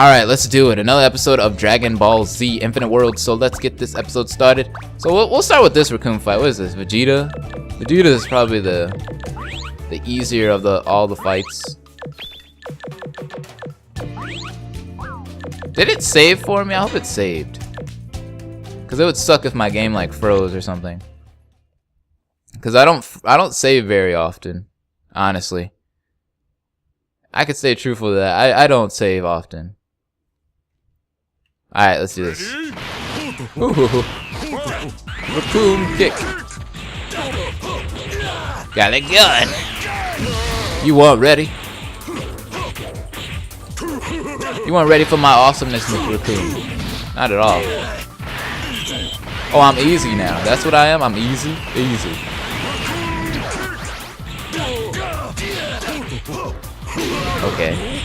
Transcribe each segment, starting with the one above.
Alright, let's do it. Another episode of Dragon Ball Z Infinite Worlds. So let's get this episode started. So we'll start with this Raccoon fight. What is this? Vegeta? Vegeta is probably the easier of all the fights. Did it save for me? I hope it saved. Cause it would suck if my game like froze or something. Cause I don't save very often, honestly. I could stay truthful to that. I don't save often. Alright, let's do this. Ooh. Raccoon kick. Got it good. You weren't ready. You weren't ready for my awesomeness, Mr. Raccoon. Not at all. Oh, I'm easy now. That's what I am? I'm easy? Easy. Okay.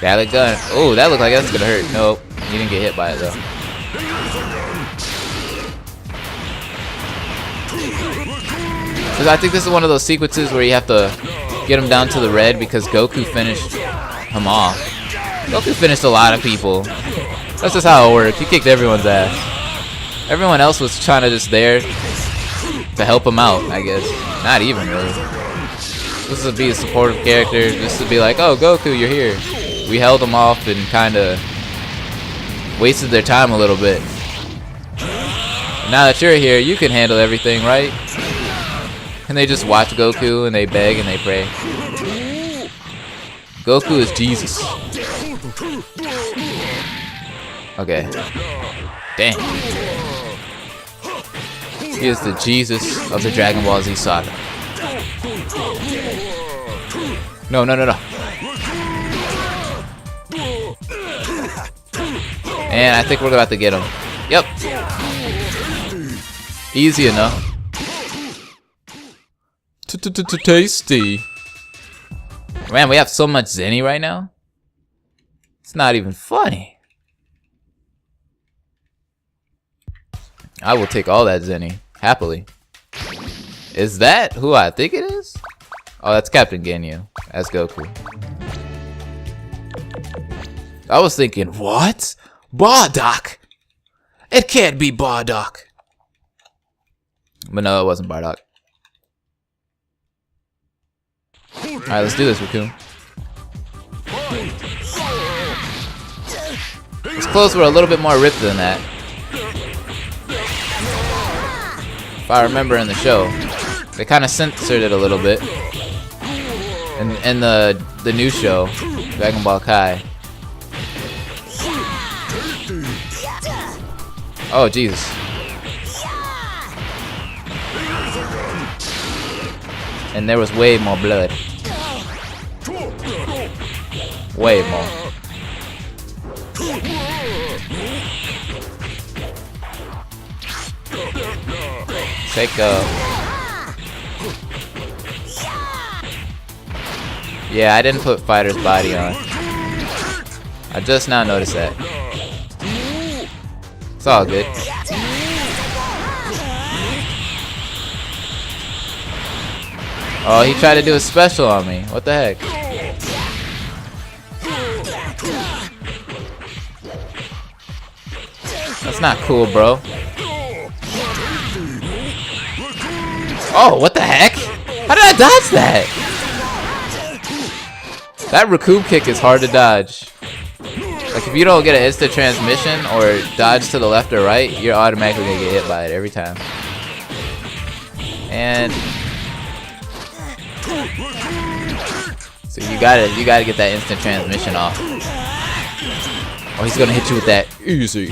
Got it gun. Oh, that looked like that's gonna hurt. Nope. You didn't get hit by it though. Because I think this is one of those sequences where you have to get him down to the red because Goku finished him off. Goku finished a lot of people. That's just how it worked. He kicked everyone's ass. Everyone else was trying to just there to help him out, I guess. Not even really. This would be a supportive character. This would be like, oh, Goku, you're here. We held them off and kind of wasted their time a little bit. Now that you're here, you can handle everything, right? And they just watch Goku and they beg and they pray. Goku is Jesus. Okay. Dang. He is the Jesus of the Dragon Ball Z Saga. No. And I think we're about to get him. Yep. Easy enough. Tasty. Man, we have so much Zenny right now. It's not even funny. I will take all that Zenny. Happily. Is that who I think it is? Oh, that's Captain Ginyu. That's Goku. I was thinking, what? Bardock? It can't be Bardock. But no, it wasn't Bardock. Alright, let's do this, Raccoon. His clothes were a little bit more ripped than that. If I remember in the show. They kind of censored it a little bit. In the new show, Dragon Ball Kai. Oh, Jesus. And there was way more blood. Way more. Take Yeah, I didn't put Fighter's body on. I just now noticed that. It's all good. Oh, he tried to do a special on me. What the heck? That's not cool, bro. Oh, what the heck? How did I dodge that? That Raccoon kick is hard to dodge. Like, if you don't get an instant transmission or dodge to the left or right, you're automatically gonna get hit by it every time. And so you gotta get that instant transmission off. Oh, he's gonna hit you with that easy.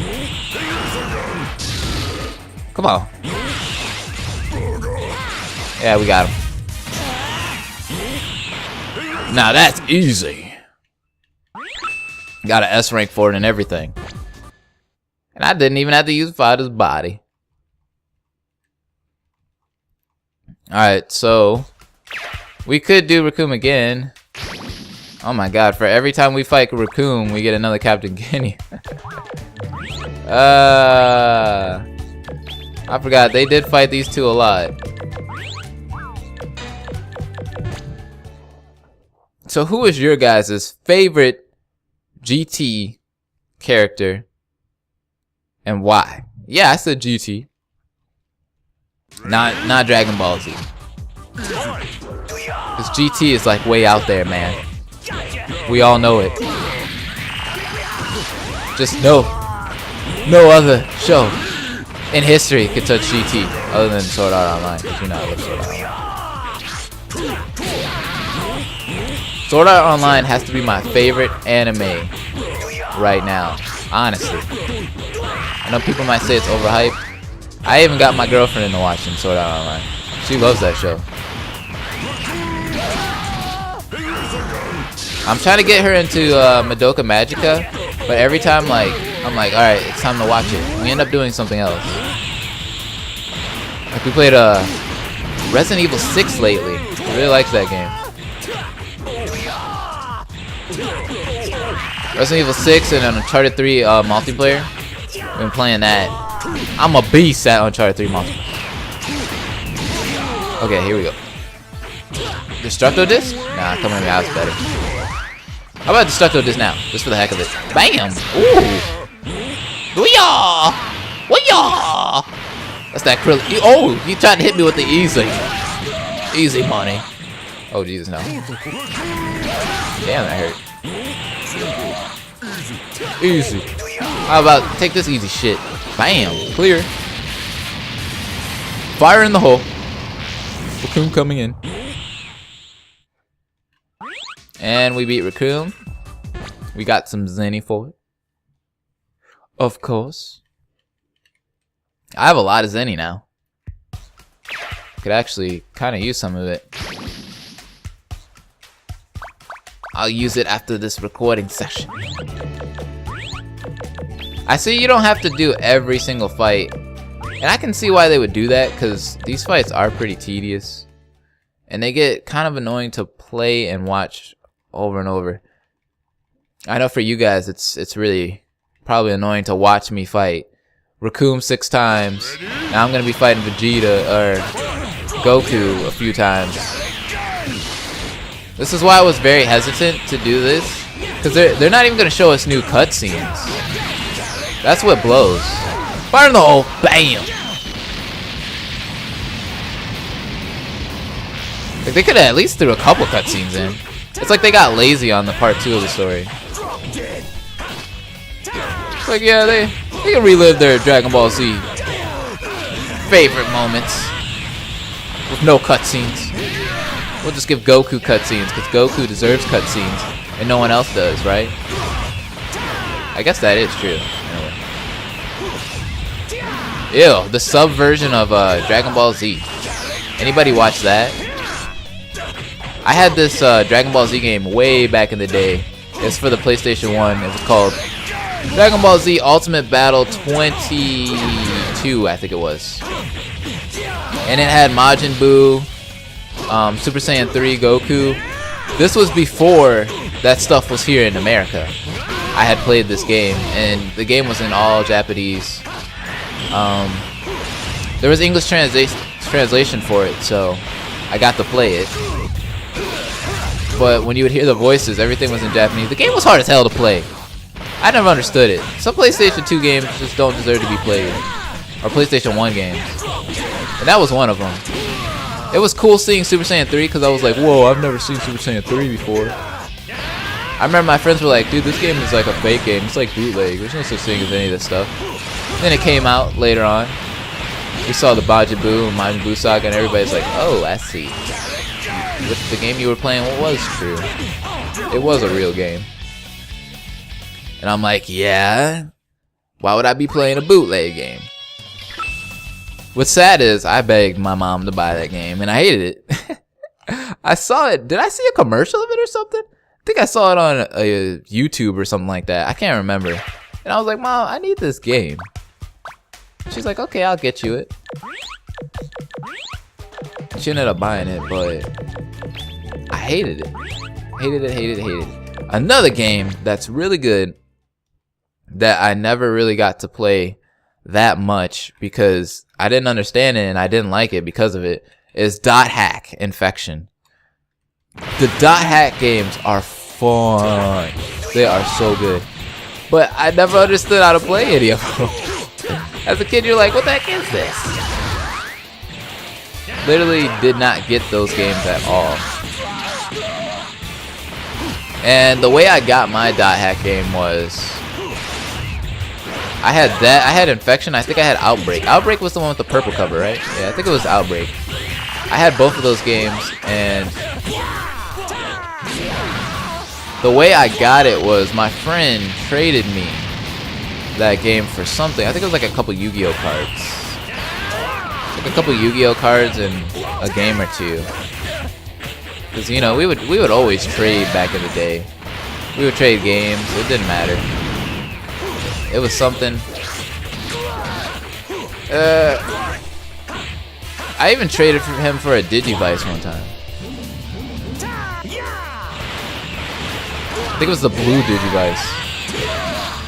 Come on. Yeah, we got him. Now that's easy. Got an S rank for it and everything. And I didn't even have to use Fighter's body. Alright, so we could do Raccoon again. Oh my god, for every time we fight Raccoon, we get another Captain Ginyu. I forgot, they did fight these two a lot. So who is your guys' favorite GT character and why? Yeah, I said GT. Not Dragon Ball Z. Because GT is like way out there, man. We all know it. Just no other show in history could touch GT other than Sword Art Online. Because you know I love Sword Art Online. Sword Art Online has to be my favorite anime right now, honestly. I know people might say it's overhyped. I even got my girlfriend into watching Sword Art Online. She loves that show. I'm trying to get her into Madoka Magica, but every time I'm like, alright, it's time to watch it. We end up doing something else. Like we played Resident Evil 6 lately. She really likes that game. Resident Evil 6 and Uncharted 3 multiplayer. We've been playing that. I'm a beast at Uncharted 3 multiplayer. Okay, here we go. Destructo Disc? Nah, come on, I was better. How about Destructo Disc now? Just for the heck of it. Bam! Ooh! Booyah! Booyah! That's that krill. Oh, he tried to hit me with the easy. Easy money. Oh, Jesus, no. Damn, that hurt. Easy. How about take this easy shit? Bam! Clear. Fire in the hole. Raccoon coming in. And we beat Raccoon. We got some Zenny for it. Of course. I have a lot of Zenny now. Could actually kind of use some of it. I'll use it after this recording session. I see you don't have to do every single fight. And I can see why they would do that, because these fights are pretty tedious. And they get kind of annoying to play and watch over and over. I know for you guys it's really probably annoying to watch me fight Raccoon 6 times. Now I'm gonna be fighting Vegeta or Goku a few times. This is why I was very hesitant to do this, because they're not even gonna show us new cutscenes. That's what blows. Fire in the hole, bam! Like they could have at least threw a couple cutscenes in. It's like they got lazy on the part 2 of the story. It's like, yeah, they can relive their Dragon Ball Z favorite moments with no cutscenes. We'll just give Goku cutscenes because Goku deserves cutscenes and no one else does, right? I guess that is true. Anyway. Ew, the sub version of Dragon Ball Z. Anybody watch that? I had this Dragon Ball Z game way back in the day. It's for the PlayStation 1. It was called Dragon Ball Z Ultimate Battle 22, I think it was. And it had Majin Buu, Super Saiyan 3 Goku. This was before that stuff was here in America. I had played this game, and the game was in all Japanese. There was English translation for it, so I got to play it. But when you would hear the voices, everything was in Japanese. The game was hard as hell to play. I never understood it. Some PlayStation 2 games just don't deserve to be played. Or PlayStation 1 games. And that was one of them. It was cool seeing Super Saiyan 3 because I was like, whoa, I've never seen Super Saiyan 3 before. I remember my friends were like, dude, this game is like a fake game. It's like bootleg. There's no such thing as any of this stuff. And then it came out later on. We saw the Majin Buu and Majin Buu Saga, and everybody's like, oh, I see. With the game you were playing was true. It was a real game. And I'm like, yeah, why would I be playing a bootleg game? What's sad is I begged my mom to buy that game and I hated it. I saw it. Did I see a commercial of it or something? I think I saw it on a YouTube or something like that. I can't remember. And I was like, Mom, I need this game. She's like, okay, I'll get you it. She ended up buying it, but I hated it. Hated it. Another game that's really good that I never really got to play that much because I didn't understand it and I didn't like it because of it is Dot Hack Infection. The dot hack games are fun. They are so good. But I never understood how to play any of them. As a kid, you're like, what the heck is this? Literally did not get those games at all. And the way I got my dot hack game was I had that. I had Infection. I think I had Outbreak. Outbreak was the one with the purple cover, right? Yeah, I think it was Outbreak. I had both of those games, and the way I got it was my friend traded me that game for something. I think it was like a couple Yu-Gi-Oh cards. Like a couple Yu-Gi-Oh cards and a game or two. Cause you know we would always trade back in the day. We would trade games. It didn't matter. It was something. I even traded for him for a Digivice one time. I think it was the blue Digivice.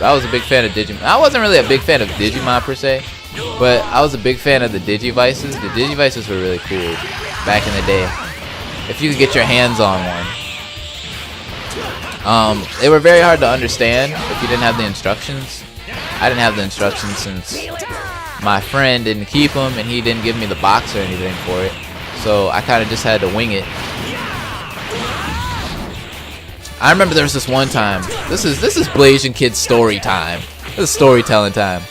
I was a big fan of Digimon. I wasn't really a big fan of Digimon per se, but I was a big fan of the Digivices. The Digivices were really cool back in the day. If you could get your hands on one. They were very hard to understand if you didn't have the instructions. I didn't have the instructions since my friend didn't keep them and he didn't give me the box or anything for it. So I kind of just had to wing it. I remember there was this one time. This is Blasian Kid's story time. This is storytelling time.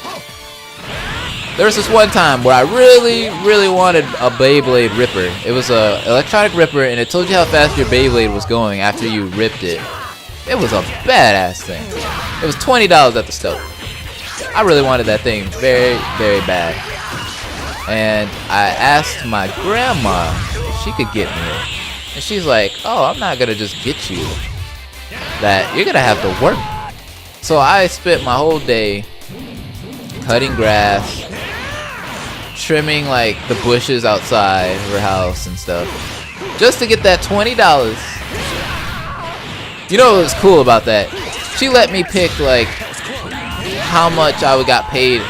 There was this one time where I really wanted a Beyblade Ripper. It was a electronic Ripper, and it told you how fast your Beyblade was going after you ripped it. It was a badass thing. It was $20 at the store. I really wanted that thing very bad. And I asked my grandma if she could get me it. And she's like, oh, I'm not gonna just get you that. You're gonna have to work. So I spent my whole day cutting grass, trimming like the bushes outside her house and stuff, just to get that $20. You know what was cool about that? She let me pick like how much I got paid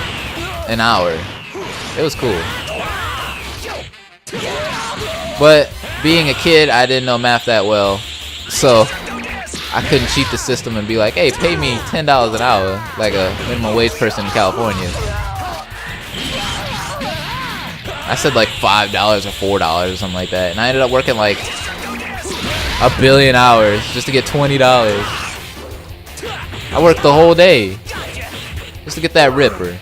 an hour. It was cool. But being a kid, I didn't know math that well, so I couldn't cheat the system and be like, hey, pay me $10 an hour like a minimum wage person in California. I said like $5 or $4 or something like that, and I ended up working like a billion hours just to get $20. I worked the whole day just to get that Ripper.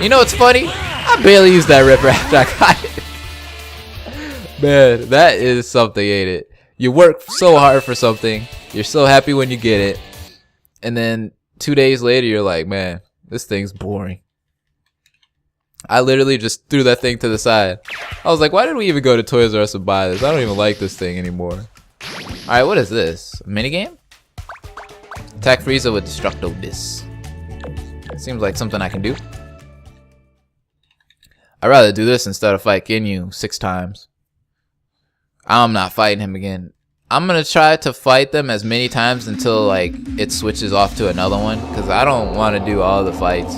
You know what's funny? I barely used that Ripper after I got it. Man, that is something, ain't it? You work so hard for something, you're so happy when you get it, and then 2 days later you're like, man, this thing's boring. I literally just threw that thing to the side. I was like, why did we even go to Toys R Us and buy this? I don't even like this thing anymore. Alright, what is this? A minigame? Attack Frieza with Destructo Disc. Seems like something I can do. I'd rather do this instead of fight Ginyu 6 times. I'm not fighting him again. I'm gonna try to fight them as many times until like it switches off to another one, because I don't want to do all the fights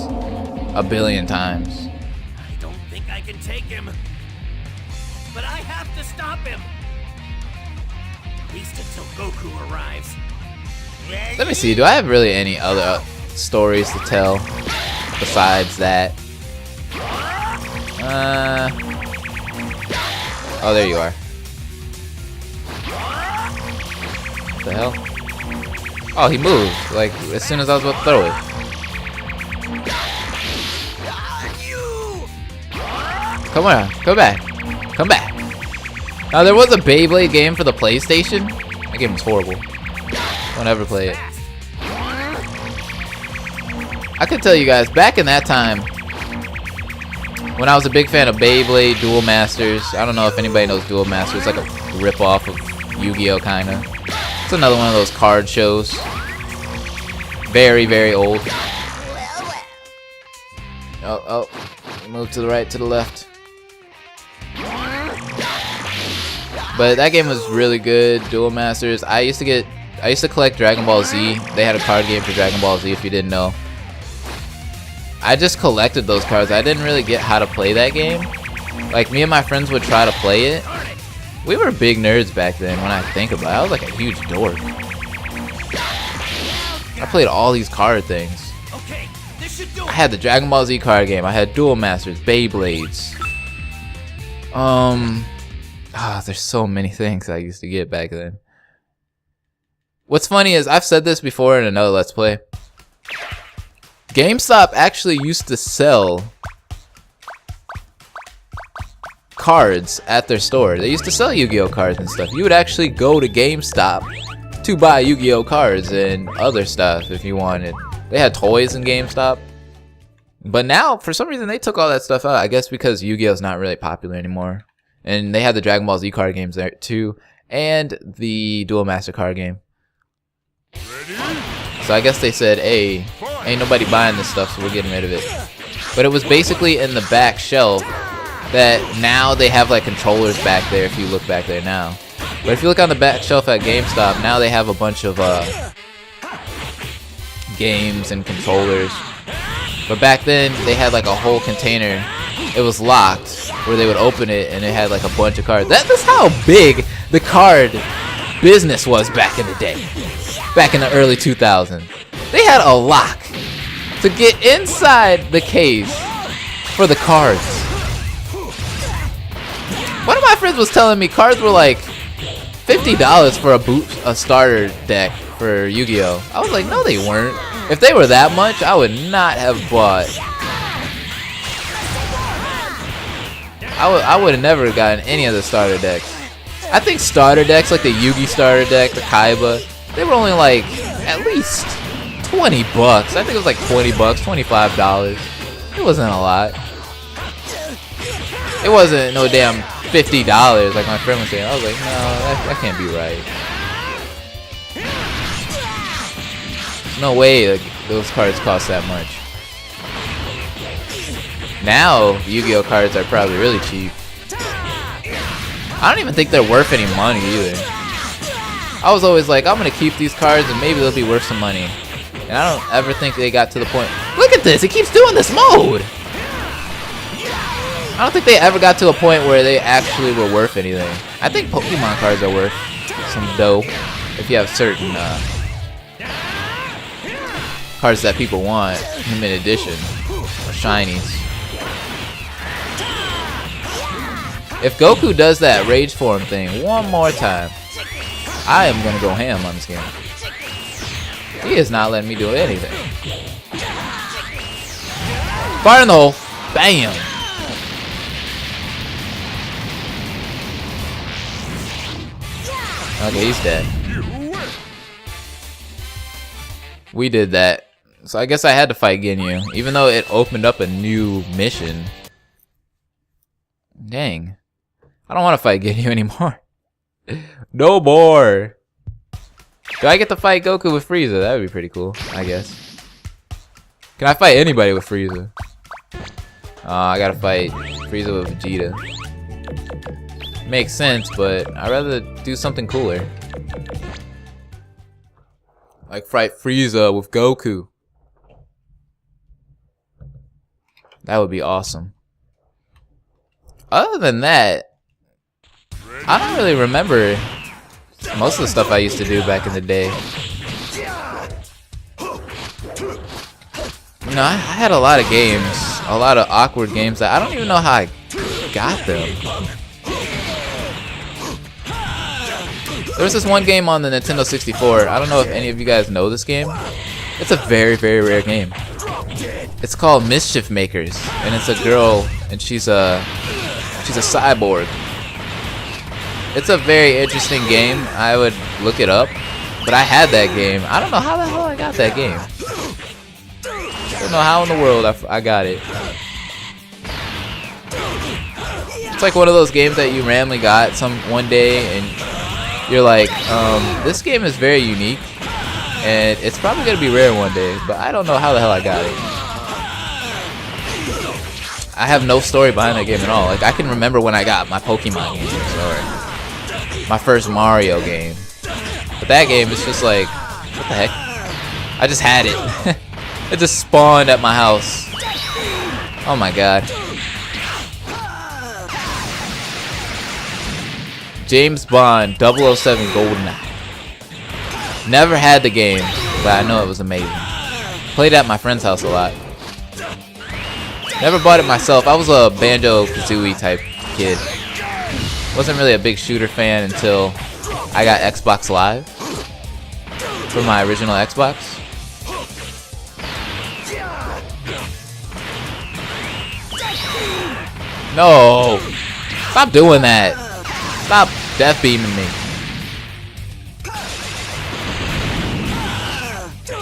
a billion times. I don't think I can take him, but I have to stop him. At least until Goku arrives. Let me see, do I have really any other stories to tell besides that? Oh, there you are. What the hell? Oh, he moved, like, as soon as I was about to throw it. Come on, come back. Come back. Now, there was a Beyblade game for the PlayStation. That game was horrible. Don't ever play it. I could tell you guys, back in that time, when I was a big fan of Beyblade, Duel Masters. I don't know if anybody knows Duel Masters. It's like a rip-off of Yu-Gi-Oh, kinda. It's another one of those card shows. Very old. Oh. Move to the right, to the left. But that game was really good. Duel Masters. I used to collect Dragon Ball Z. They had a card game for Dragon Ball Z, if you didn't know. I just collected those cards. I didn't really get how to play that game. Like, me and my friends would try to play it, We were big nerds back then when I think about it. I was like a huge dork. I played all these card things. Okay, this should do I it. had the Dragon Ball Z card game. I had Duel Masters, Beyblades. There's so many things I used to get back then. What's funny is I've said this before in another Let's Play. GameStop actually used to sell cards at their store. They used to sell Yu-Gi-Oh cards and stuff. You would actually go to GameStop to buy Yu-Gi-Oh cards and other stuff if you wanted. They had toys in GameStop. But now, for some reason, they took all that stuff out. I guess because Yu-Gi-Oh is not really popular anymore. And they had the Dragon Ball Z card games there too. And the Duel Master card game. So I guess they said, hey, ain't nobody buying this stuff, so we're getting rid of it. But it was basically in the back shelf that now they have like controllers back there if you look back there now. But if you look on the back shelf at GameStop, now they have a bunch of games and controllers. But back then, they had like a whole container. It was locked, where they would open it and it had like a bunch of cards. That's how big the card business was back in the day. Back in the early 2000s. They had a lock to get inside the case for the cards. One of my friends was telling me cards were like $50 for a starter deck for Yu-Gi-Oh! I was like, no they weren't. If they were that much, I would not have bought. I would have never gotten any of the starter decks. I think starter decks like the Yugi starter deck, the Kaiba, they were only like at least 20 bucks. I think it was like 20 bucks, $25. It wasn't a lot. It wasn't no damn $50 like my friend was saying. I was like, no, that can't be right. No way like, those cards cost that much. Now, Yu-Gi-Oh cards are probably really cheap. I don't even think they're worth any money either. I was always like, I'm gonna keep these cards and maybe they'll be worth some money. And I don't ever think they got to the point. Look at this, it keeps doing this mode! I don't think they ever got to a point where they actually were worth anything. I think Pokemon cards are worth some dough if you have certain cards that people want, limited edition, or shinies. If Goku does that rage form thing one more time, I am gonna go ham on this game. He is not letting me do anything. Fire in the hole. Bam! Okay, he's dead. We did that. So I guess I had to fight Ginyu, even though it opened up a new mission. Dang. I don't want to fight Ginyu anymore. No more. Do I get to fight Goku with Frieza? That would be pretty cool, I guess. Can I fight anybody with Frieza? I gotta fight Frieza with Vegeta. Makes sense, but I'd rather do something cooler. Like fight Frieza with Goku. That would be awesome. Other than that, I don't really remember most of the stuff I used to do back in the day. You know, I had a lot of games, a lot of awkward games that I don't even know how I got them. There was this one game on the Nintendo 64. I don't know if any of you guys know this game. It's a very, very rare game. It's called Mischief Makers, and it's a girl, and she's a cyborg. It's a very interesting game. I would look it up, but I had that game. I don't know how the hell I got that game. I don't know how in the world I got it. It's like one of those games that you randomly got one day, and you're like, this game is very unique, and it's probably gonna be rare one day, but I don't know how the hell I got it. I have no story behind that game at all. Like, I can remember when I got my Pokemon games or my first Mario game, but that game is just like, what the heck? I just had it. It just spawned at my house. Oh my god. James Bond 007 GoldenEye. Never had the game, but I know it was amazing. Played at my friend's house a lot. Never bought it myself. I was a Banjo-Kazooie type kid. Wasn't really a big shooter fan until I got Xbox Live for my original Xbox. No! Stop doing that! Stop death beaming me.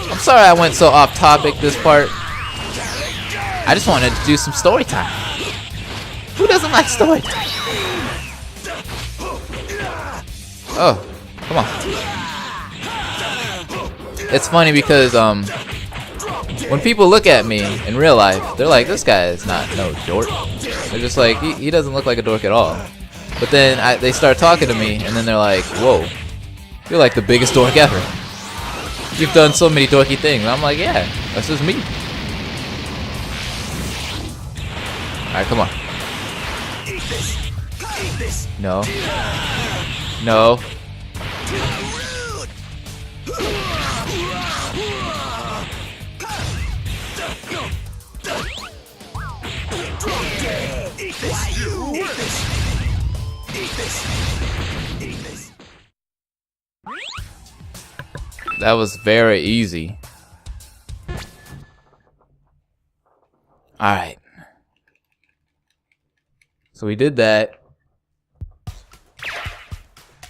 I'm sorry I went so off topic this part. I just wanted to do some story time. Who doesn't like story time? Oh, come on. It's funny because when people look at me in real life, they're like, this guy is not no dork. They're just like, he doesn't look like a dork at all. But then they start talking to me, and then they're like, whoa, you're like the biggest dork ever. You've done so many dorky things. And I'm like, yeah, that's just me. Alright, come on. No. No. That was very easy. Alright. So we did that.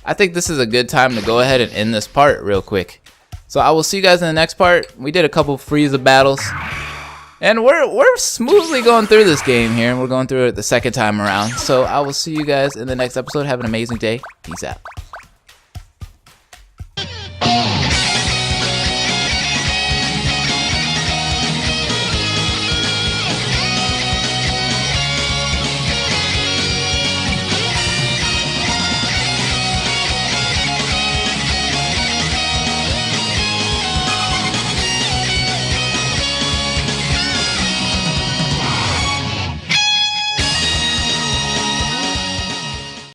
I think this is a good time to go ahead and end this part real quick. So I will see you guys in the next part. We did a couple Frieza battles. And we're smoothly going through this game here. And we're going through it the second time around. So I will see you guys in the next episode. Have an amazing day. Peace out.